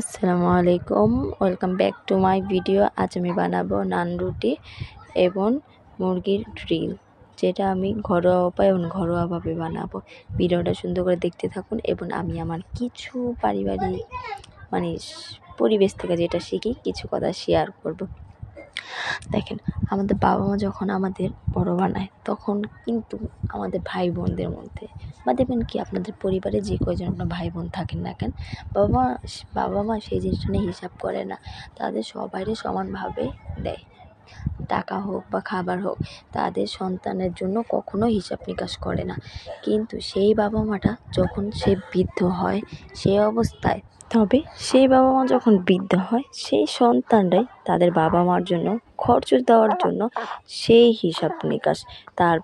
আসসালামু আলাইকুম, welcome back to my video. আজ আমি বানাবো নান রুটি এবং মুরগির ড্রিল, যেটা আমি ঘরোয়া উপায় এবং ঘরোয়াভাবে বানাবো। ভিডিওটা সুন্দর করে দেখতে থাকুন এবং আমি আমার কিছু পারিবারিক পরিবেশ থেকে যেটা শিখি কিছু কথা শেয়ার করব। দেখেন, আমাদের বাবা মা যখন আমাদের বড় বানায় তখন কিন্তু আমাদের ভাই বোনদের মধ্যে বা দেখবেন কি আপনাদের পরিবারে যে কয়জন আপনার ভাই বোন থাকেন না কেন, বাবা মা সেই জিনিসটা নিয়ে হিসাব করে না, তাদের সবাইরে সমানভাবে দেয়। টাকা হোক বা খাবার হোক, তাদের সন্তানের জন্য কখনো হিসাব নিকাশ করে না। কিন্তু সেই বাবা মাটা যখন সে বৃদ্ধ হয়, সেই অবস্থায় সেই বাবা মা যখন বৃদ্ধ হয়, সেই সন্তানরাই তাদের বাবা মার জন্য খরচ দেওয়ার জন্য সেই হিসাব নিকাশ তার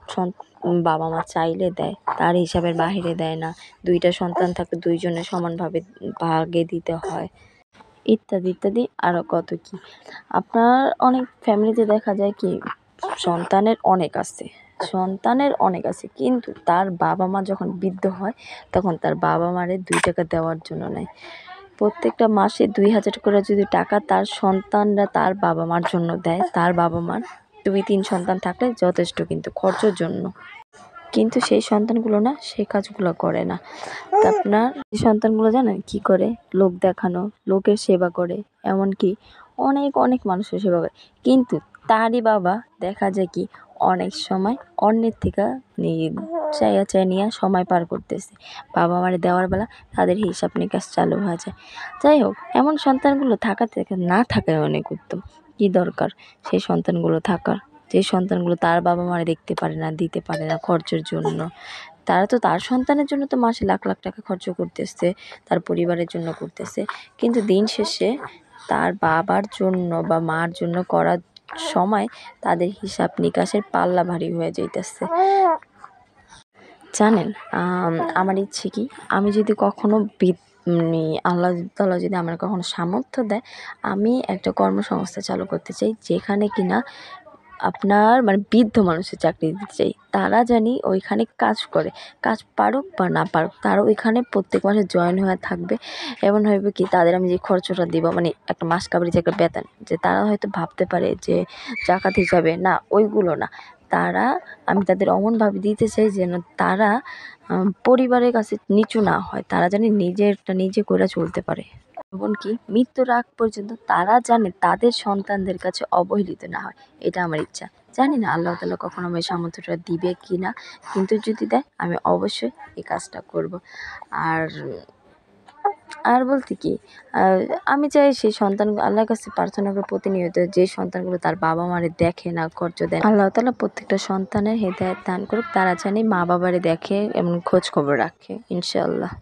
বাবা মা চাইলে দেয়, তার হিসাবের বাহিরে দেয় না। দুইটা সন্তান থাকলে দুইজনে সমানভাবে ভাগে দিতে হয়, ইত্যাদি ইত্যাদি আরও কত কি। আপনার অনেক ফ্যামিলিতে দেখা যায় কি সন্তানের অনেক আছে কিন্তু তার বাবা মা যখন বৃদ্ধ হয় তখন তার বাবা মারে 2 টাকা দেওয়ার জন্য নেয়। প্রত্যেকটা মাসে 2000 করে যদি টাকা তার সন্তানরা তার বাবা মার জন্য দেয়, তার বাবা মার 2-3 সন্তান থাকলে যথেষ্ট কিন্তু খরচের জন্য। কিন্তু সেই সন্তানগুলো না, সেই কাজগুলো করে না। তা আপনার এই সন্তানগুলো জানেন কি করে? লোক দেখানো, লোকের সেবা করে, এমনকি অনেক মানুষের সেবা করে। কিন্তু তারই বাবা দেখা যায় কি অনেক সময় অন্যের থেকে চাইয়া নিয়ে সময় পার করতেছে। বাবা মারে দেওয়ার বেলা তাদের হিসাব নিকাশ চালু হয়ে যায়। যাই হোক, এমন সন্তানগুলো না থাকায় অনেক উত্তম। কী দরকার সেই সন্তানগুলো থাকার, যে সন্তানগুলো তার বাবা মারে দেখতে পারে না, দিতে পারে না খরচের জন্য। তারা তো তার সন্তানের জন্য তো মাসে লাখ টাকা খরচ করতেছে, তার পরিবারের জন্য করতেছে, কিন্তু দিন শেষে তার বাবার জন্য বা মার জন্য করার সময় তাদের হিসাব নিকাশের পাল্লা ভারী হয়ে যাইতেছে। জানেন, আমার ইচ্ছে কি, আমি যদি কখনো আল্লাহ তাআলা যদি আমার কখনো সামর্থ্য দেয়, আমি একটা কর্মসংস্থা চালু করতে চাই, যেখানে কিনা আপনার বৃদ্ধ মানুষের চাকরি দিতে চাই। তারা জানি ওইখানে কাজ পারুক বা না পারুক, তারা ওইখানে প্রত্যেক মাসে জয়েন হয়ে থাকবে। এমন হবে কি তাদের আমি যে খরচটা দিব, একটা মাস কাবারি যে একটা বেতন, যে তারা হয়তো ভাবতে পারে যে জাকাত হিসাবে না, ওইগুলো না। আমি তাদের এমনভাবে দিতে চাই যেন তারা পরিবারের কাছে নিচু না হয়, তারা জানি নিজেরটা নিজে করে চলতে পারে। এমনকি মৃত্যুর আগ পর্যন্ত তারা জানে তাদের সন্তানদের কাছে অবহেলিত না হয়। এটা আমার ইচ্ছা। জানি না আল্লাহ তাআলা কখনো আমায় সামর্থ্যটা দিবে কি না, কিন্তু যদি দেয় আমি অবশ্যই এই কাজটা করব। আর বলতে কি, আমি চাই সেই সন্তানগুলো আল্লাহর কাছে প্রার্থনা করে প্রতিনিয়ত, যে সন্তানগুলো তার বাবা মারে দেখে না, খরচ দেয়, আল্লাহ তাআলা প্রত্যেকটা সন্তানের হেদায়েত দান করুক, তারা জানি মা বাবারে দেখে এবং খোঁজ খবর রাখে ইনশাআল্লাহ।